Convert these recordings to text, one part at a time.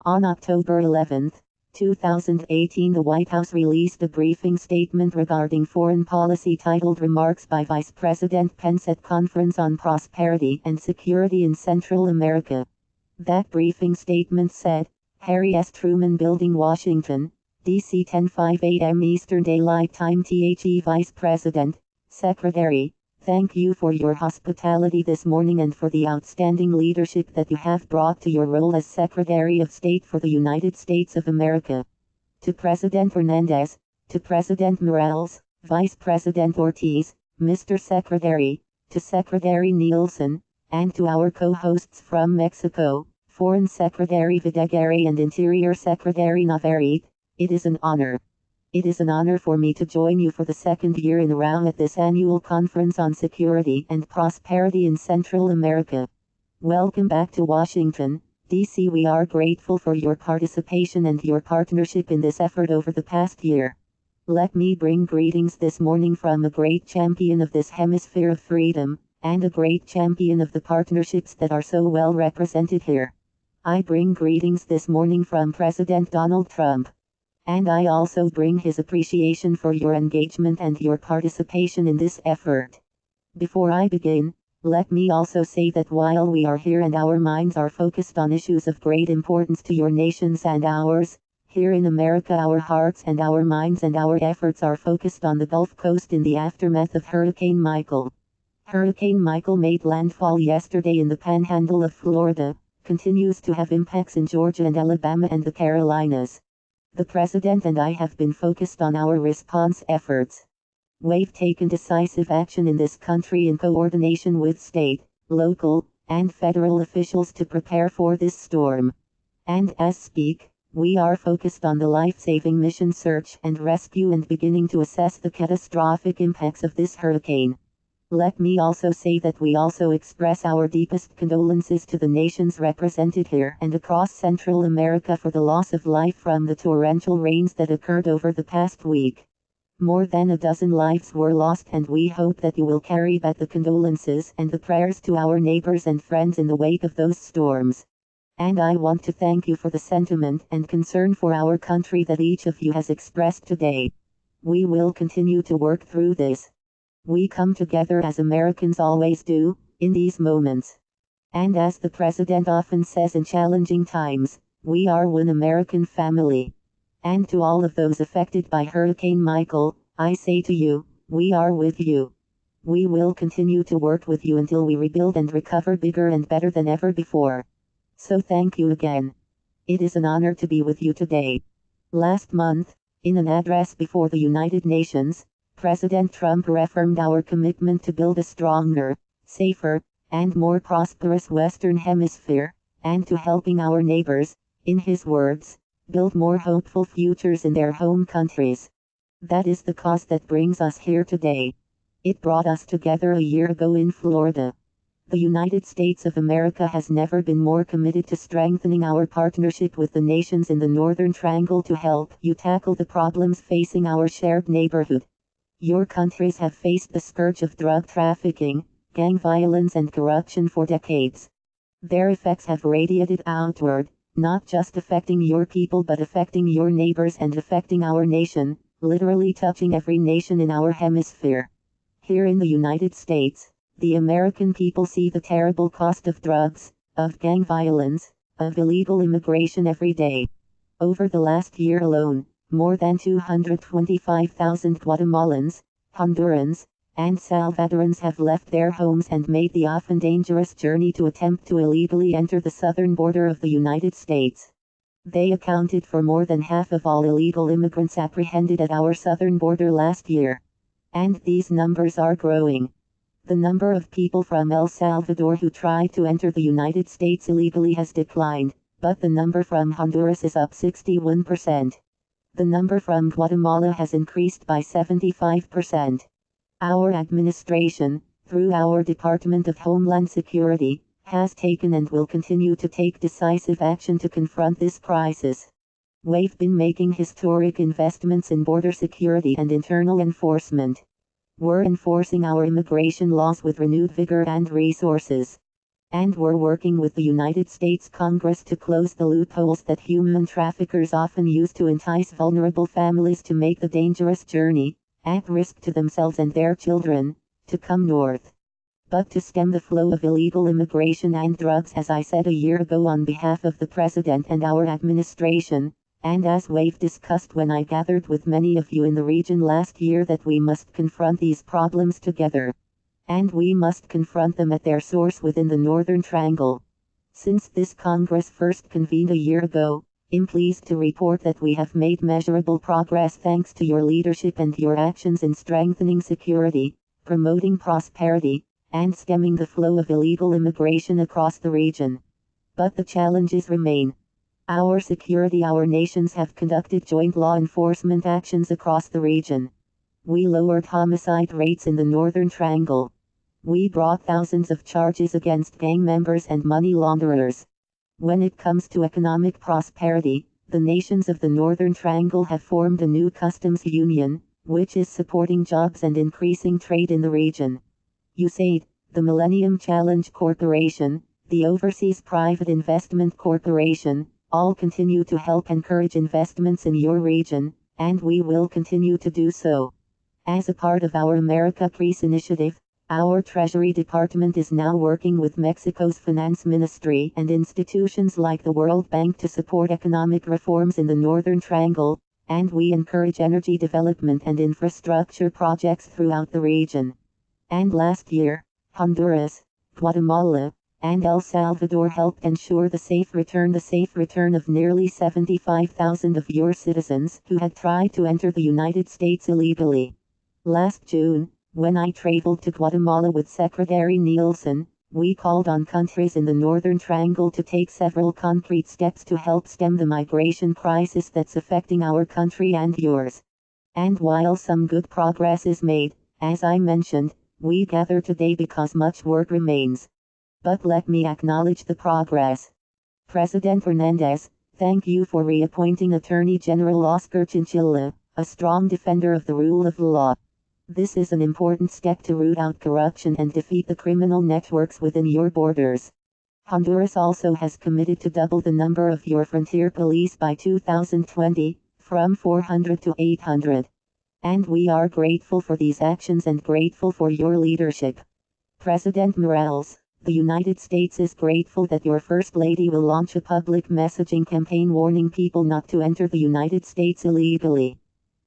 On October 11, 2018, the White House released a briefing statement regarding foreign policy titled Remarks by Vice President Pence at Conference on Prosperity and Security in Central America. That briefing statement said, Harry S. Truman Building, Washington, D.C. 10:05 a.m. Eastern Daylight Time. The Vice President, Secretary, thank you for your hospitality this morning and for the outstanding leadership that you have brought to your role as Secretary of State for the United States of America. To President Hernandez, to President Morales, Vice President Ortiz, Mr. Secretary, to Secretary Nielsen, and to our co-hosts from Mexico, Foreign Secretary Videgaray and Interior Secretary Navarrete, it is an honor. It is an honor for me to join you for the second year in a row at this annual Conference on Security and Prosperity in Central America. Welcome back to Washington, D.C. We are grateful for your participation and your partnership in this effort over the past year. Let me bring greetings this morning from a great champion of this hemisphere of freedom, and a great champion of the partnerships that are so well represented here. I bring greetings this morning from President Donald Trump. And I also bring his appreciation for your engagement and your participation in this effort. Before I begin, let me also say that while we are here and our minds are focused on issues of great importance to your nations and ours, here in America our hearts and our minds and our efforts are focused on the Gulf Coast in the aftermath of Hurricane Michael. Hurricane Michael made landfall yesterday in the panhandle of Florida, continues to have impacts in Georgia and Alabama and the Carolinas. The President and I have been focused on our response efforts. We've taken decisive action in this country in coordination with state, local, and federal officials to prepare for this storm. And as speak, we are focused on the life-saving mission search and rescue and beginning to assess the catastrophic impacts of this hurricane. Let me also say that we also express our deepest condolences to the nations represented here and across Central America for the loss of life from the torrential rains that occurred over the past week. More than a dozen lives were lost, and we hope that you will carry back the condolences and the prayers to our neighbors and friends in the wake of those storms. And I want to thank you for the sentiment and concern for our country that each of you has expressed today. We will continue to work through this. We come together as Americans always do, in these moments. And as the President often says in challenging times, we are one American family. And to all of those affected by Hurricane Michael, I say to you, we are with you. We will continue to work with you until we rebuild and recover bigger and better than ever before. So thank you again. It is an honor to be with you today. Last month, in an address before the United Nations, President Trump reaffirmed our commitment to build a stronger, safer, and more prosperous Western Hemisphere, and to helping our neighbors, in his words, build more hopeful futures in their home countries. That is the cause that brings us here today. It brought us together a year ago in Florida. The United States of America has never been more committed to strengthening our partnership with the nations in the Northern Triangle to help you tackle the problems facing our shared neighborhood. Your countries have faced the scourge of drug trafficking, gang violence and corruption for decades. Their effects have radiated outward, not just affecting your people but affecting your neighbors and affecting our nation, literally touching every nation in our hemisphere. Here in the United States, the American people see the terrible cost of drugs, of gang violence, of illegal immigration every day. Over the last year alone, more than 225,000 Guatemalans, Hondurans, and Salvadorans have left their homes and made the often dangerous journey to attempt to illegally enter the southern border of the United States. They accounted for more than half of all illegal immigrants apprehended at our southern border last year. And these numbers are growing. The number of people from El Salvador who tried to enter the United States illegally has declined, but the number from Honduras is up 61%. The number from Guatemala has increased by 75%. Our administration, through our Department of Homeland Security, has taken and will continue to take decisive action to confront this crisis. We've been making historic investments in border security and internal enforcement. We're enforcing our immigration laws with renewed vigor and resources. And we're working with the United States Congress to close the loopholes that human traffickers often use to entice vulnerable families to make the dangerous journey, at risk to themselves and their children, to come north. But to stem the flow of illegal immigration and drugs, as I said a year ago on behalf of the President and our administration, and as we've discussed when I gathered with many of you in the region last year, that we must confront these problems together. And we must confront them at their source within the Northern Triangle. Since this Congress first convened a year ago, I'm pleased to report that we have made measurable progress thanks to your leadership and your actions in strengthening security, promoting prosperity, and stemming the flow of illegal immigration across the region. But the challenges remain. Our nations have conducted joint law enforcement actions across the region. We lowered homicide rates in the Northern Triangle. We brought thousands of charges against gang members and money launderers. When it comes to economic prosperity, the nations of the Northern Triangle have formed a new customs union, which is supporting jobs and increasing trade in the region. USAID, the Millennium Challenge Corporation, the Overseas Private Investment Corporation, all continue to help encourage investments in your region, and we will continue to do so. As a part of our America Peace initiative, our Treasury Department is now working with Mexico's Finance Ministry and institutions like the World Bank to support economic reforms in the Northern Triangle, and we encourage energy development and infrastructure projects throughout the region. And last year, Honduras, Guatemala, and El Salvador helped ensure the safe return of nearly 75,000 of your citizens who had tried to enter the United States illegally. Last June, when I traveled to Guatemala with Secretary Nielsen, we called on countries in the Northern Triangle to take several concrete steps to help stem the migration crisis that's affecting our country and yours. And while some good progress is made, as I mentioned, we gather today because much work remains. But let me acknowledge the progress. President Hernandez, thank you for reappointing Attorney General Oscar Chinchilla, a strong defender of the rule of law. This is an important step to root out corruption and defeat the criminal networks within your borders. Honduras also has committed to double the number of your frontier police by 2020, from 400 to 800. And we are grateful for these actions and grateful for your leadership. President Morales, the United States is grateful that your First Lady will launch a public messaging campaign warning people not to enter the United States illegally.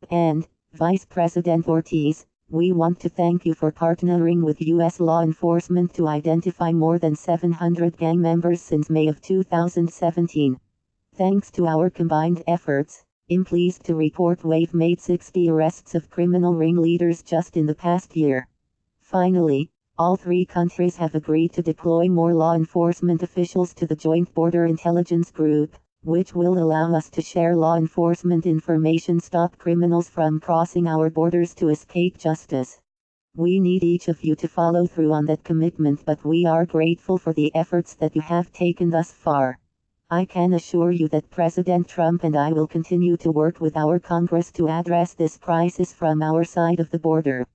And, Vice President Ortiz, we want to thank you for partnering with U.S. law enforcement to identify more than 700 gang members since May of 2017. Thanks to our combined efforts, I'm pleased to report we've made 60 arrests of criminal ringleaders just in the past year. Finally, all three countries have agreed to deploy more law enforcement officials to the Joint Border Intelligence Group, which will allow us to share law enforcement information, stop criminals from crossing our borders to escape justice. We need each of you to follow through on that commitment, but we are grateful for the efforts that you have taken thus far. I can assure you that President Trump and I will continue to work with our Congress to address this crisis from our side of the border.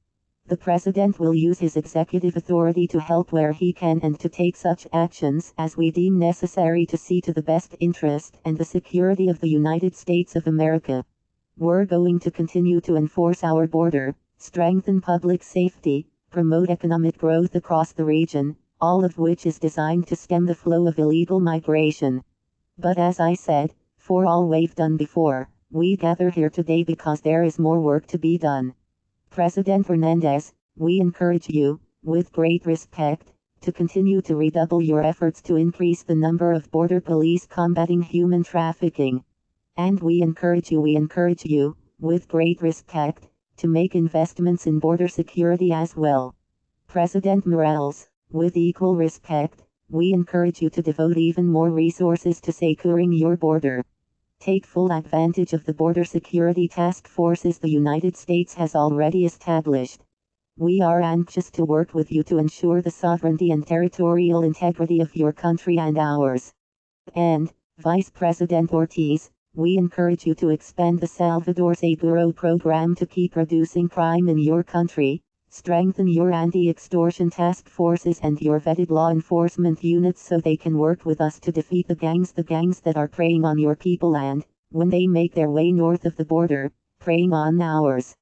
The President will use his executive authority to help where he can and to take such actions as we deem necessary to see to the best interest and the security of the United States of America. We're going to continue to enforce our border, strengthen public safety, promote economic growth across the region, all of which is designed to stem the flow of illegal migration. But as I said, for all we've done before, we gather here today because there is more work to be done. President Hernandez, we encourage you, with great respect, to continue to redouble your efforts to increase the number of border police combating human trafficking. And we encourage you, with great respect, to make investments in border security as well. President Morales, with equal respect, we encourage you to devote even more resources to securing your border. Take full advantage of the border security task forces the United States has already established. We are anxious to work with you to ensure the sovereignty and territorial integrity of your country and ours. And, Vice President Ortiz, we encourage you to expand the Salvador Seguro program to keep reducing crime in your country, Strengthen your anti-extortion task forces and your vetted law enforcement units so they can work with us to defeat the gangs that are preying on your people and, when they make their way north of the border, preying on ours.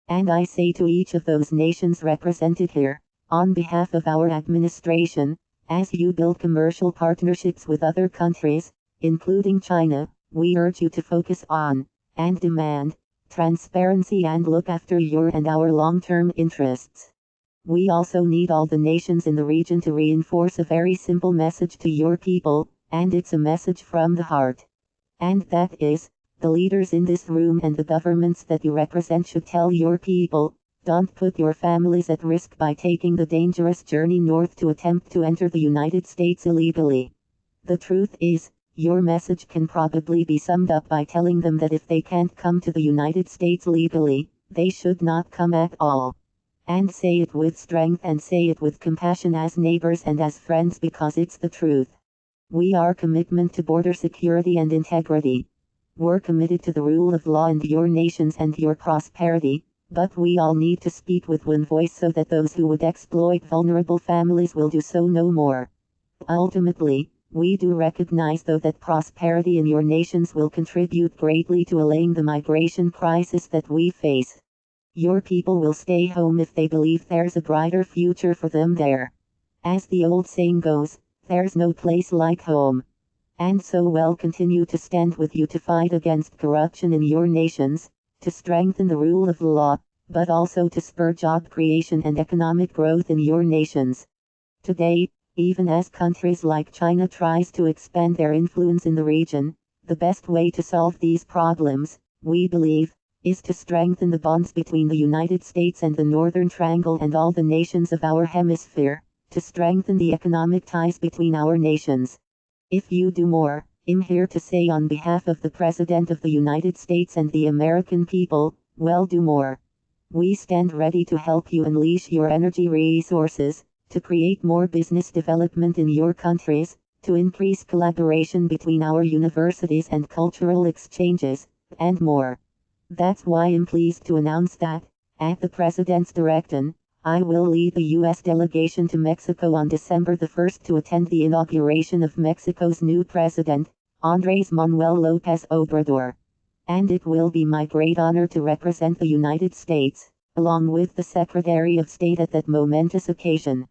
And I say to each of those nations represented here, on behalf of our administration, as you build commercial partnerships with other countries, including China, we urge you to focus on, and demand, transparency and look after your and our long-term interests. We also need all the nations in the region to reinforce a very simple message to your people, and it's a message from the heart. And that is, the leaders in this room and the governments that you represent should tell your people, don't put your families at risk by taking the dangerous journey north to attempt to enter the United States illegally. The truth is, your message can probably be summed up by telling them that if they can't come to the United States legally, they should not come at all. And say it with strength and say it with compassion as neighbors and as friends because it's the truth. We are commitment to border security and integrity. We're committed to the rule of law and your nations and your prosperity, but we all need to speak with one voice so that those who would exploit vulnerable families will do so no more. Ultimately, we do recognize though that prosperity in your nations will contribute greatly to allaying the migration crisis that we face. Your people will stay home if they believe there's a brighter future for them there. As the old saying goes, there's no place like home. And so we'll continue to stand with you to fight against corruption in your nations, to strengthen the rule of law, but also to spur job creation and economic growth in your nations. Today, even as countries like China tries to expand their influence in the region, the best way to solve these problems, we believe, is to strengthen the bonds between the United States and the Northern Triangle and all the nations of our hemisphere, to strengthen the economic ties between our nations. If you do more, I'm here to say on behalf of the President of the United States and the American people, well do more. We stand ready to help you unleash your energy resources, to create more business development in your countries, to increase collaboration between our universities and cultural exchanges, and more. That's why I'm pleased to announce that, at the President's direction, I will lead the U.S. delegation to Mexico on December the 1st to attend the inauguration of Mexico's new president, Andrés Manuel López Obrador. And it will be my great honor to represent the United States, along with the Secretary of State at that momentous occasion.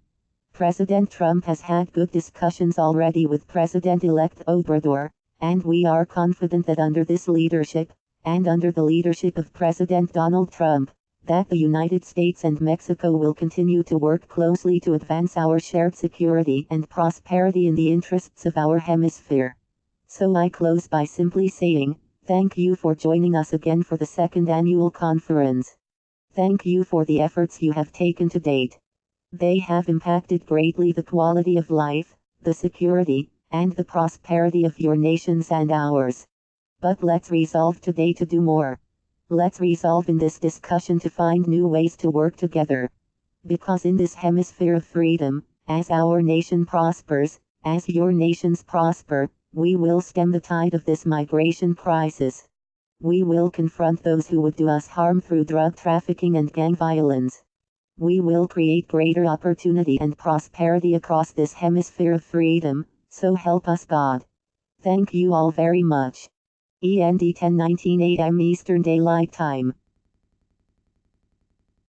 President Trump has had good discussions already with President-elect Obrador, and we are confident that under this leadership, and under the leadership of President Donald Trump, that the United States and Mexico will continue to work closely to advance our shared security and prosperity in the interests of our hemisphere. So I close by simply saying, thank you for joining us again for the second annual conference. Thank you for the efforts you have taken to date. They have impacted greatly the quality of life, the security, and the prosperity of your nations and ours. But let's resolve today to do more. Let's resolve in this discussion to find new ways to work together. Because in this hemisphere of freedom, as our nation prospers, as your nations prosper, we will stem the tide of this migration crisis. We will confront those who would do us harm through drug trafficking and gang violence. We will create greater opportunity and prosperity across this hemisphere of freedom, so help us God. Thank you all very much. END 10:19 a.m. Eastern Daylight Time.